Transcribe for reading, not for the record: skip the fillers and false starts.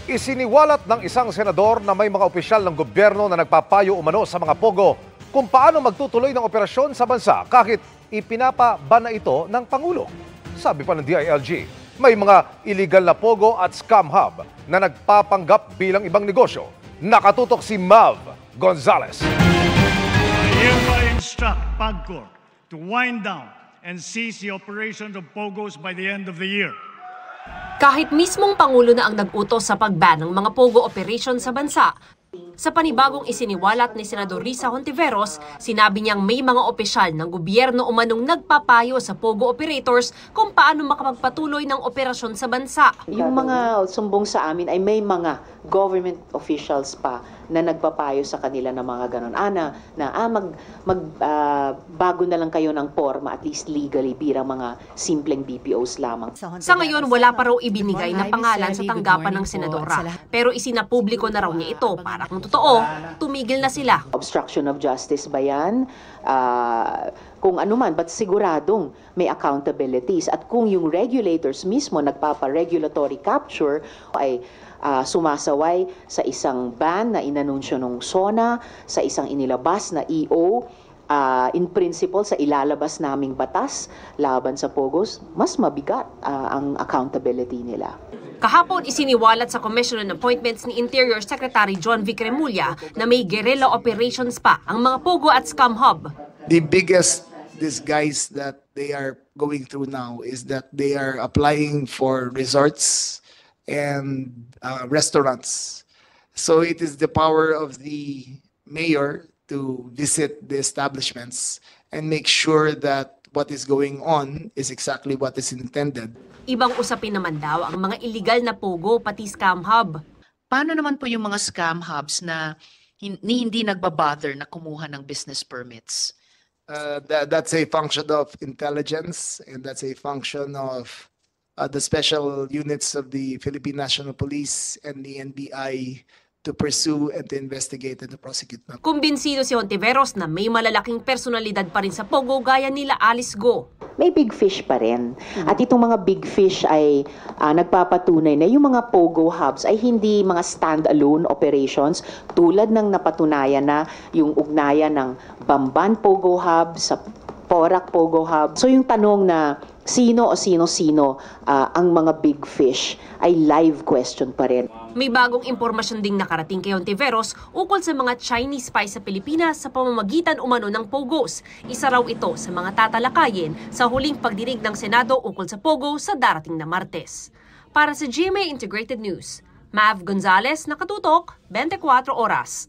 Isiniwalat ng isang senador na may mga opisyal ng gobyerno na nagpapayo umano sa mga pogo kung paano magtutuloy ng operasyon sa bansa kahit ipinapabana ito ng Pangulo. Sabi pa ng DILG, may mga illegal na pogo at scam hub na nagpapanggap bilang ibang negosyo. Nakatutok si Mav Gonzales. I hereby instruct PAGCOR to wind down and cease the operations of POGOs by the end of the year. Kahit mismong Pangulo na ang nag-utos sa pag-ban ng mga POGO operation sa bansa, sa panibagong isiniwalat ni Senador Risa Hontiveros, sinabi niyang may mga opisyal ng gobyerno umanong nagpapayo sa POGO operators kung paano makapagpatuloy ng operasyon sa bansa. Yung mga sumbong sa amin ay may mga government officials pa na nagpapayo sa kanila ng mga ganon. Bago na lang kayo ng forma, at least legally, bilang mga simpleng BPOs lamang. Sa ngayon, wala pa raw ibinigay na pangalan sa tanggapan ng senadora. Pero isinapubliko na raw niya ito para kung totoo, tumigil na sila. Obstruction of justice ba yan? Kung ano man, but siguradong may accountabilities. At kung yung regulators mismo nagpapa-regulatory capture ay sumasaway sa isang ban na inanunsyo ng SONA, sa isang inilabas na EO, in principle sa ilalabas naming batas laban sa POGOs, mas mabigat ang accountability nila. Kahapon isiniwalat sa Commission on Appointments ni Interior Secretary John Vic Remulla na may guerrilla operations pa ang mga POGO at scam hub. The biggest disguise that they are going through now is that they are applying for resorts and restaurants. So it is the power of the mayor to visit the establishments and make sure that what is going on is exactly what is intended. Ibang usapin naman daw ang mga illegal na POGO pati scam hub. Paano naman po yung mga scam hubs na hindi nagbabother na kumuha ng business permits? That's a function of intelligence, and that's a function of the special units of the Philippine National Police and the NBI to pursue and to investigate and to prosecute them. Kumbinsido si Hontiveros na may malalaking personalidad pa rin sa POGO gaya nila Alice Go. May big fish pa rin. At itong mga big fish ay nagpapatunay na yung mga POGO hubs ay hindi mga stand-alone operations tulad ng napatunayan na yung ugnayan ng Bamban POGO hub sa Porac POGO hub. So yung tanong na sino o sino-sino ang mga big fish ay live question pa rin. May bagong impormasyon ding nakarating kay Hontiveros ukol sa mga Chinese spies sa Pilipinas sa pamamagitan umano ng POGOs. Isa raw ito sa mga tatalakayin sa huling pagdinig ng Senado ukol sa POGO sa darating na Martes. Para sa GMA Integrated News, Mav Gonzales, nakatutok, 24 oras.